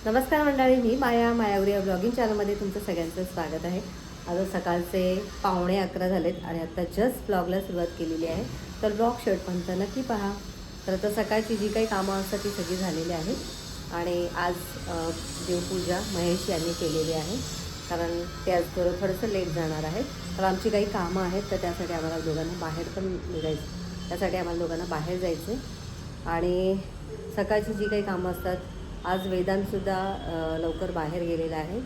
नमस्कार मंडळी, मी मायावरी या ब्लॉगिंग चॅनलमध्ये तुमचं सगळ्यांचं स्वागत आहे. आज सकाळचे 11:15 झालेत आणि आता जस्ट ब्लॉगला सुरुवात केलेली आहे. तर ब्लॉग शेवटपर्यंत नक्की पहा. तर आता सकाळची जी काही कामं असतात ती सगळी झालेली आहेत आणि आज देवपूजा महेश यांनी केलेली आहे, कारण ते आज थोडंसं लेट जाणार आहेत. तर आमची काही कामं आहेत, तर त्यासाठी आम्हाला दोघांना बाहेर पण निघायचं, त्यासाठी आम्हाला दोघांना बाहेर जायचं आणि सकाळची जी काही कामं असतात. आज वेदांतसुद्धा लवकर बाहेर गेलेला आहे.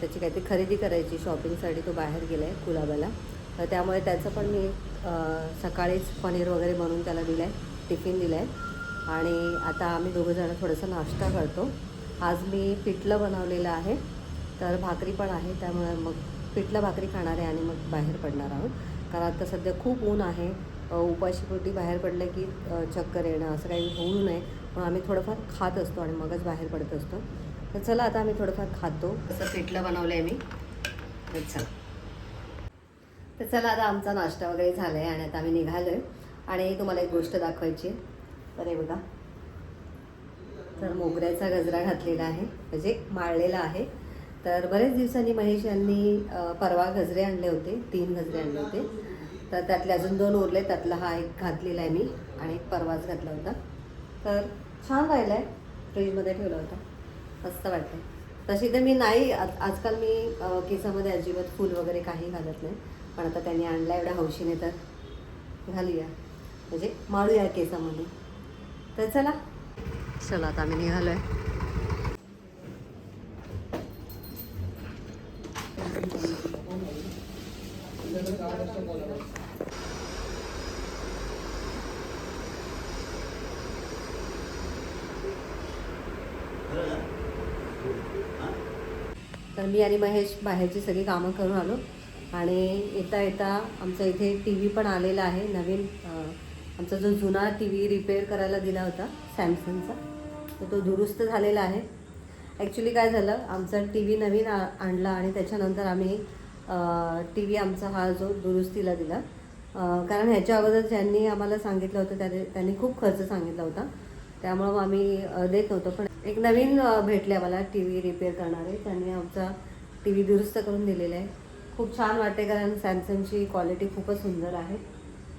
त्याची काहीतरी खरेदी करायची, शॉपिंगसाठी तो बाहेर गेला आहे कुलाब्याला. तर त्यामुळे त्याचं पण मी सकाळीच पनीर वगैरे बनवून त्याला दिलं आहे, टिफिन दिलं आहे. आणि आता आम्ही दोघंजणं थोडंसं नाश्ता करतो. आज मी पिठलं बनवलेलं आहे, तर भाकरी पण आहे, त्यामुळे मग पिठलं भाकरी खाणार आहे आणि मग बाहेर पडणार आहोत. कारण आता सध्या खूप ऊन आहे. उपाशीपोटी बाहेर पडलं की चक्कर येणं असं काही होऊ नये, पण आम्ही थोडंफार खात असतो आणि मगच बाहेर पडत असतो. तर चला आता आम्ही थोडंफार खातो. असं पिठलं बनवलं आहे मी. तर चला आता आमचा नाश्ता वगैरे झाला आहे आणि आता आम्ही निघालो आहे. आणि तुम्हाला एक गोष्ट दाखवायची आहे. तर हे बघा, तर मोगऱ्याचा गजरा घातलेला आहे, म्हणजे माळलेला आहे. तर बरेच दिवसांनी महेश यांनी परवा गजरे आणले होते, 3 गजरे आणले होते. तर त्यातले अजून 2 उरले, त्यातला हा एक घातलेला आहे मी आणि एक परवाच घातला होता. तर छान राहिला आहे, फ्रीजमध्ये ठेवला होता, मस्त वाटते. तशी तर मी नाही आजकाल मी केसामध्ये अजिबात फूल वगैरे काही घालत नाही, पण आता त्यांनी आणला एवढ्या हौशीने तर घालूया, म्हणजे माळूया केसामध्ये. तर चला आता आम्ही निघालो आहे. तर मी आणि महेश बाहेरची सगळी कामं करून आलो आणि येता येता आमचा इथे टी व्ही पण आलेला आहे नवीन. आमचा जो जुना टी व्ही रिपेअर करायला दिला होता सॅमसंगचा, तर तो दुरुस्त झालेला आहे. ॲक्च्युली काय झालं, आमचा टी व्ही नवीन आणला आणि त्याच्यानंतर आम्ही टी व्ही आमचा हा जो दुरुस्तीला दिला. कारण ह्याच्या अगोदर ज्यांनी आम्हाला सांगितलं होतं त्यांनी खूप खर्च सांगितला होता, त्यामुळं मग आम्ही देत नव्हतो. पण एक नवीन भेटले आम्हाला टी व्ही रिपेअर करणारे, त्यांनी आमचा टी व्ही दुरुस्त करून दिलेला आहे. खूप छान वाटते, कारण सॅमसंगची क्वालिटी खूपच सुंदर आहे.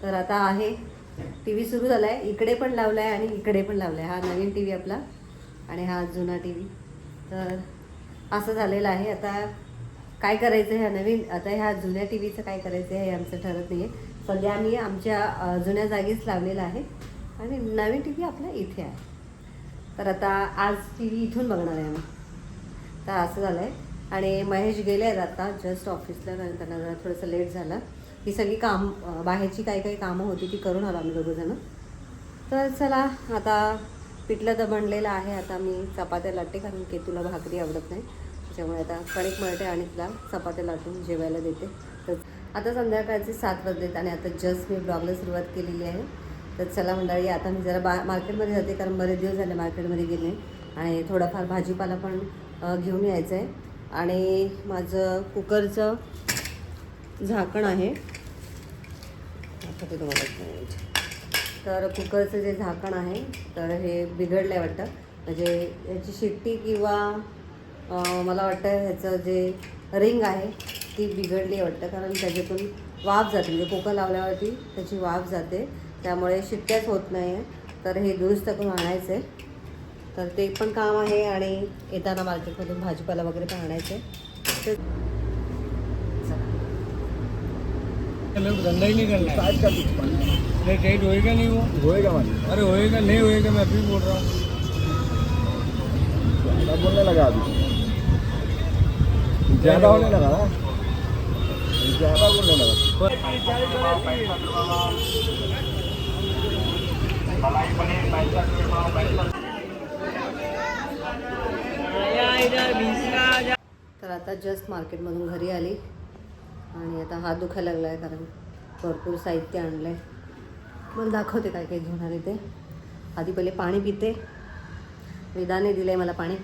तर आता आहे टी व्ही सुरू झाला आहे, इकडे पण लावला आहे आणि इकडे पण लावला आहे. हा नवीन टी व्ही आपला आणि हा जुना टी व्ही. तर असं झालेलं आहे. आता काय करायचं ह्या नवीन, आता ह्या जुन्या टी व्हीचं काय करायचं हे आमचं ठरत नाही आहे. सध्या आम्ही आमच्या जुन्या जागीच लावलेला आहे आणि नवीन टी व्ही आपला इथे आहे. तर आता आज टी व्ही इथून बघणार आहे आम्ही. तर असं झालं आहे. आणि महेश गेले आहेत आता जस्ट ऑफिसला, कारण त्यांना जरा थोडंसं लेट झालं. ही सगळी बाहेरची काही कामं होती ती करून आलो आम्ही दोघंजणं. तर चला आता पिठलं तर बनलेलं आहे. आता मी चपात्या लाटते, कारण केतूला भाकरी आवडत नाही, त्याच्यामुळे आता कणिक मळते आणि तिला चपात्या लाटून जेवायला देते. तर आता संध्याकाळचे 7 वाजलेत आणि आता जस्ट मी ब्लॉगला सुरुवात केलेली आहे. तर चला मंडळी, आता मी जरा मार्केटमध्ये जाते, कारण बरेच दिवस झाले मार्केटमध्ये गेले आणि थोडाफार भाजीपाला पण घेऊन यायचं आहे. आणि माझं कुकरचं झाकण आहे, ते तुम्हाला. तर कुकरचं जे झाकण आहे तर हे बिघडलं आहे वाटतं, म्हणजे याची शिट्टी किंवा मला वाटतं ह्याचं जे रिंग आहे ती बिघडली आहे वाटतं, कारण त्याच्यातून वाफ जाते, म्हणजे कुकर लावल्यावरती त्याची वाफ जाते, त्यामुळे शिट्ट्याच होत नाही आहे. तर हे दुरुस्त करून आणायचं आहे, तर ते पण काम आहे. आणि येताना मार्केटमधून भाजीपाला वगैरे पण आणायचं आहे. धंधा ही नहीं करना है आज का नहीं, टाइट होएगा नहीं, वो होएगा मतलब, अरे होएगा नहीं होएगा, मैं अभी बोल रहा हूँ, ज़्यादा बोलने लगा अभी, ज़्यादा होने लगा ना, ज़्यादा बोलने लगा. तर आता जस्ट मार्केटमधून घरी आली आणि आता हात दुखायला लागला आहे, कारण भरपूर साहित्य आणलं आहे. मला दाखवते काय काय घेऊन आले ते. आधी पहिले पाणी पिते. वेदाने दिलं आहे मला पाणी.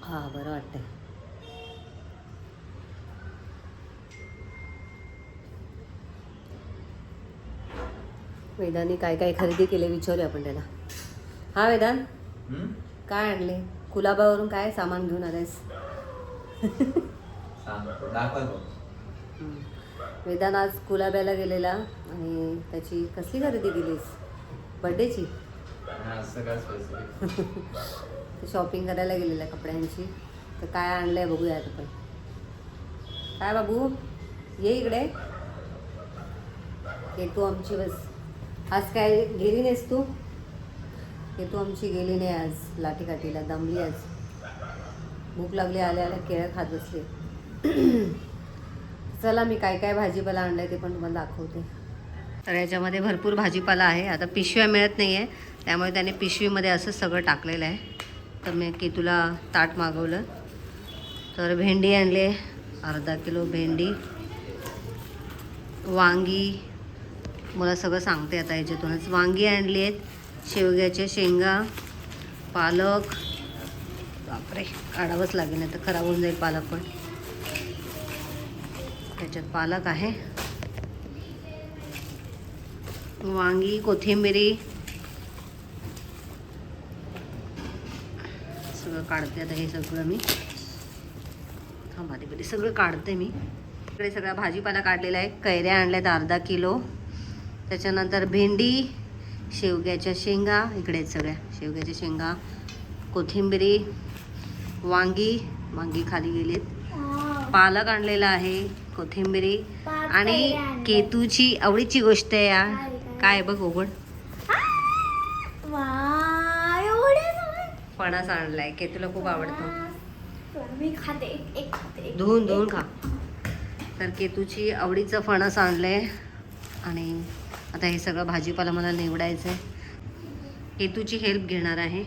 हां, बरं वाटतं आहे. वेदाने काय काय खरेदी केले विचारूया आपण त्याला. हा वेदांत, काय आणले कुलाबावरून? काय सामान घेऊन आलेस? वेदांत आज कुलाब्याला गेलेला आणि त्याची कसली खरेदी केलीस? बर्थडेची? शॉपिंग करायला गेलेला कपड्यांची. तर काय आणलंय बघूया आपण. काय बाबू, ये इकडे. ये तू आमची बस. आज काय गेली नाहीस तू? ये तू आमची गेली नाही आज लाठीकाठीला, दमली आज. भूक लागली, आल्या आल्या केळं खात बसले. चला मी काय काय भाजीपाला आणलाय ते पण तुम्हाला दाखवते. तर याच्यामध्ये भरपूर भाजीपाला आहे. आता पिशव्या मिळत नाही आहे, त्यामुळे त्याने पिशवीमध्ये असं सगळं टाकलेलं आहे. तर मी की तुला ताट मागवलं. तर भेंडी आणले, अर्धा किलो भेंडी. वांगी, मला सगळं सांगते आता याच्यातूनच. वांगी आणली आहेत, शेवग्याच्या शेंगा, पालक. बापरे, काढावंच लागेल नाही तर खराब होऊन जाईल पालक पण. त्याच्यात पालक आहे, वांगी, कोथिंबिरी. सगळं काढते आता हे सगळं मी. थांबा तिकडे सगळं काढते मी. इकडे सगळा भाजीपाला काढलेला आहे. कैऱ्या आणल्यात अर्धा किलो. त्याच्यानंतर भेंडी, शेवग्याच्या शेंगा, इकडे आहेत सगळ्या शेवग्याच्या शेंगा, कोथिंबिरी, वांगी खाली गेलीत. पालक आणलेला आहे, कोथिंबिरी आणि केतूची आवडीची गोष्ट आहे या. काय बघ उघड, फणस आणलाय. केतूला खूप आवडतो. मी खाते, एक खाते. धुवून खा. तर केतूची आवडीचं फणस आणलंय. आणि आता हे सगळं भाजीपाला मला निवडायचं आहे. केतूची हेल्प घेणार आहे.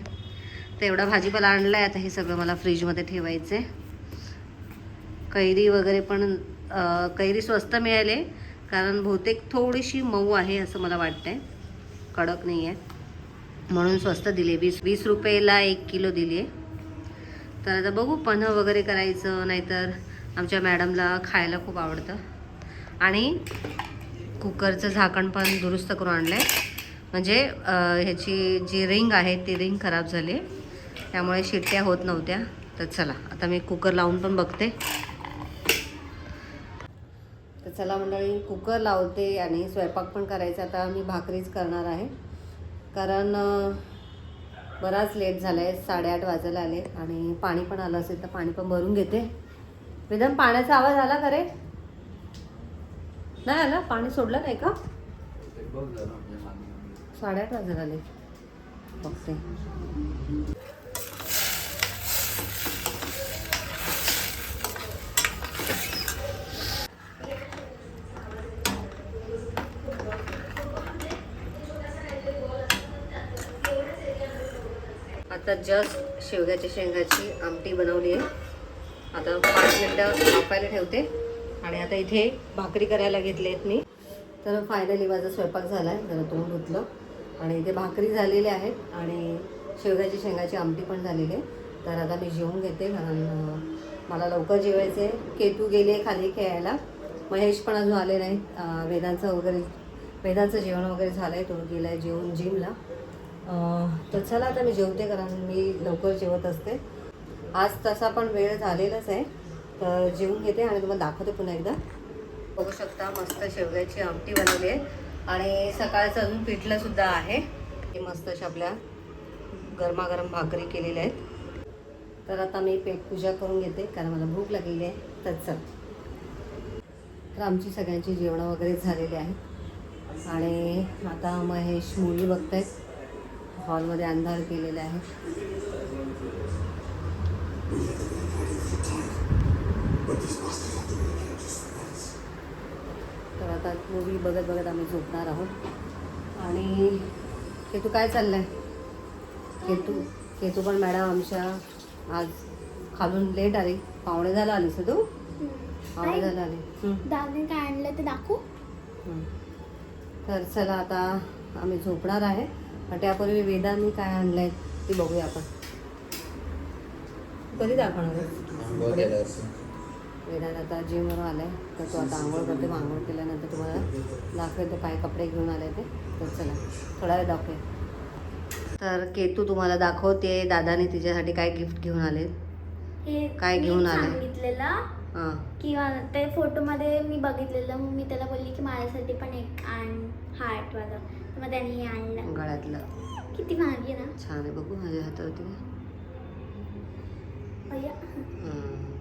तर एवढा भाजीपाला आणलाय. आता हे सगळं मला फ्रीजमध्ये ठेवायचं आहे. कैरी वगैरे पण, कैरी स्वस्त मिळाले कारण बहुतेक थोडीशी मऊ आहे असं मला वाटतंय, कडक नाही आहे म्हणून स्वस्त दिले. 20 रुपयाला 1 किलो दिली आहे. तर आता बघू, पन्ह वगैरे करायचं, नाहीतर आमच्या मॅडमला खायला खूप आवडतं. आणि कुकरचं झाकण पण दुरुस्त करून आणलं आहे. म्हणजे ह्याची जी रिंग आहे ती रिंग खराब झाली, त्यामुळे शिट्ट्या होत नव्हत्या. तर चला आता मी कुकर लावून पण बघते. तर चला मंडळी, कुकर लावते आणि स्वयंपाक पण करायचा. आता मी भाकरीच करणार आहे कारण बराच लेट झाला आहे. 8:30 वाजायला आले आणि पाणी पण आलं असेल तर पाणी पण भरून घेते. वेदन, पाण्याचा आवाज आला का रे? नाही आला? पाणी सोडलं नाही का? 8:30 वाजायला आले बघते. आता जस्ट शेवग्याच्या शेंगाची आमटी बनवली आहे. आता 5 मिनटं वाफायला ठेवते. आणि आता इथे भाकरी करायला घेतली आहेत मी. तर फायनली माझा स्वयंपाक झाला आहे. जरा तोंड धुतलं आणि इथे भाकरी झालेली आहेत आणि शेवग्याच्या शेंगाची आमटी पण झालेली आहे. तर आता मी जेवून घेते कारण मला लवकर जेवायचं आहे. केतू गेली आहे खाली खेळायला, महेश पण अजून आले नाही. वेदांचं जेवण वगैरे झालं आहे, तो गेला आहे जेवून जिमला. तर चला आता मी जेवते कारण मी लवकर जेवत असते. आज तसा पण वेळ झालेलाच आहे. तर जेवून घेते आणि तुम्हाला दाखवते पुन्हा एकदा. बघू शकता मस्त शेवग्याची आमटी बनवली आहे आणि सकाळचं अजून पिठलंसुद्धा आहे. हे मस्त अशा आपल्या गरमागरम भाकरी केलेल्या आहेत. तर आता मी पेटपूजा करून घेते कारण मला भूक लागलेली आहे. तर चल, तर आमची सगळ्यांची जेवणं वगैरे झालेली आहेत आणि आता महेश मूवी बघतायत. हॉलमध्ये अंधार केलेला आहे. तर आता मूवी बघत बघत आम्ही झोपणार आहोत. आणि केतू काय चाललंय? केतू पण मॅडम आमच्या आज खालून लेट आली. 9:45 आलीस तू? 9:45 आली. दादाने काय आणलं ते दाखवू. तर चला आता आम्ही झोपणार आहे. त्यापूर्वी वेदांनी काय आणलंय ते बघूया आपण. कधी दाखवणार? वेदांत आता जिमवरून आलाय तर तो आता आंघोळ करते. आंघोळ केल्यानंतर तुम्हाला दाखवेल तो काय कपडे घेऊन आले ते. तर चला थोडा वेळ दाखवूया. तर केतू तुम्हाला दाखवते दादाने तिच्यासाठी काय गिफ्ट घेऊन आले. हे काय घेऊन मी आले? सांगितलेलं हां किंवा ते फोटोमध्ये मी बघितलेलं, मग मी त्याला बोलली की माझ्यासाठी पण एक आण हार्टवालं. मग त्याने हे आणलं. गळ्यातलं किती भारी आहे ना. छान आहे. बघू माझ्या हातावरती. अय्या.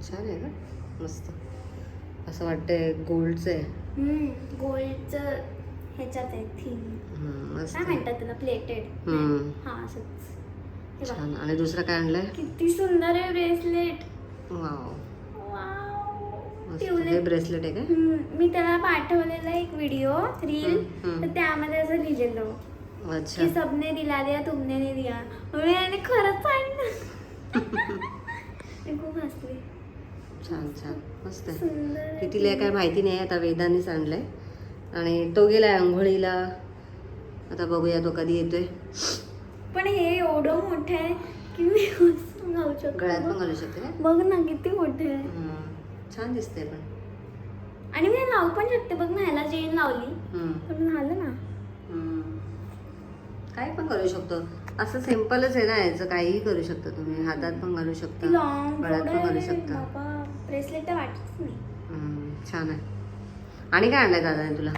छान आहे का? मस्त. असं वाटतंय गोल्डचं आहे. गोल्डचं ह्याच्यात आहे थीम. मस्त काय म्हणतात त्याला, प्लेटेड. हा असंच. हे बघ. छान. आणि दुसरं काय आणलंय? किती सुंदर आहे ब्रेसलेट. वाव मस्त. ठेवले. हे ब्रेसलेट आहे काय? मी त्याला पाठवलेला एक व्हिडिओ रील, हम्म. तर त्यामध्ये असं लिहिलेलं अच्छा. की सबने दिला दिया तुमने नहीं दिया. मी याने खरंच आणलं. मी खूप हसली. छान छान मस्त आहे. सुंदर. कितीला आहे काय माहिती नाही. आता वेदांनीच आणलंय आणि तो गेलाय आंघोळीला. आता बघूया तो कधी येतोय. पण हे एवढं मोठं आहे की मी असं घालू शकतो. गळ्यात पण घालू शकते का? बघ ना किती मोठे आहे. छान दिसते पण. आणि मी लावू पण शकते. बघ ना, ह्याला चेन लावली पण झालं ना. काय पण करू शकतो. असं सिम्पलच आहे ना, याचं काहीही करू शकता तुम्ही. हातात पण घालू शकता, लॉंग गळ्यात पण घालू शकता. बाबा ब्रेसलेट तर वाटतच नाही. छान आहे. आणि काय आणलंय दादाने तुला?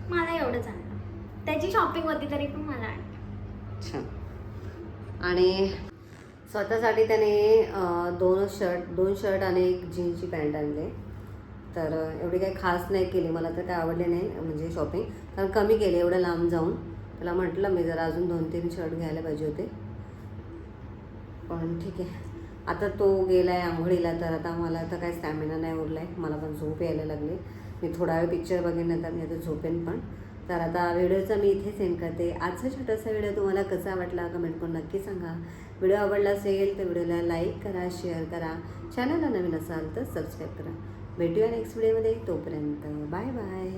मला एवढंच आणलं. त्याची शॉपिंग होती तरी पण मला आणलं. छान. आणि स्वतःसाठी त्याने दोन शर्ट आणि एक जीन्सची पॅन्ट आणले. तर एवढी काही खास नाही केली. मला तर काय आवडले नाही म्हणजे शॉपिंग, कारण कमी केले एवढं लांब जाऊन. त्याला म्हटलं मी जरा अजून 2-3 शर्ट घ्यायला पाहिजे होते, पण ठीक आहे. आता तो गेला आहे आंघोळीला, तर आता मला तर काही स्टॅमिना नाही उरला आहे. मला पण झोप यायला लागली. मी थोडा वेळ पिक्चर बघेन, नंतर मी आता झोपेन पण. तर आता व्हिडिओचा मी इथे सेंड करते. आजचा छोटासा व्हिडिओ तुम्हाला कसा वाटला कमेंट करून नक्की सांगा. व्हिडिओ आवडला असेल तर व्हिडिओला लाईक करा, शेअर करा. चॅनलला नवीन असाल तर सबस्क्राईब करा. भेटूया नेक्स्ट व्हिडिओमध्ये. तोपर्यंत बाय बाय.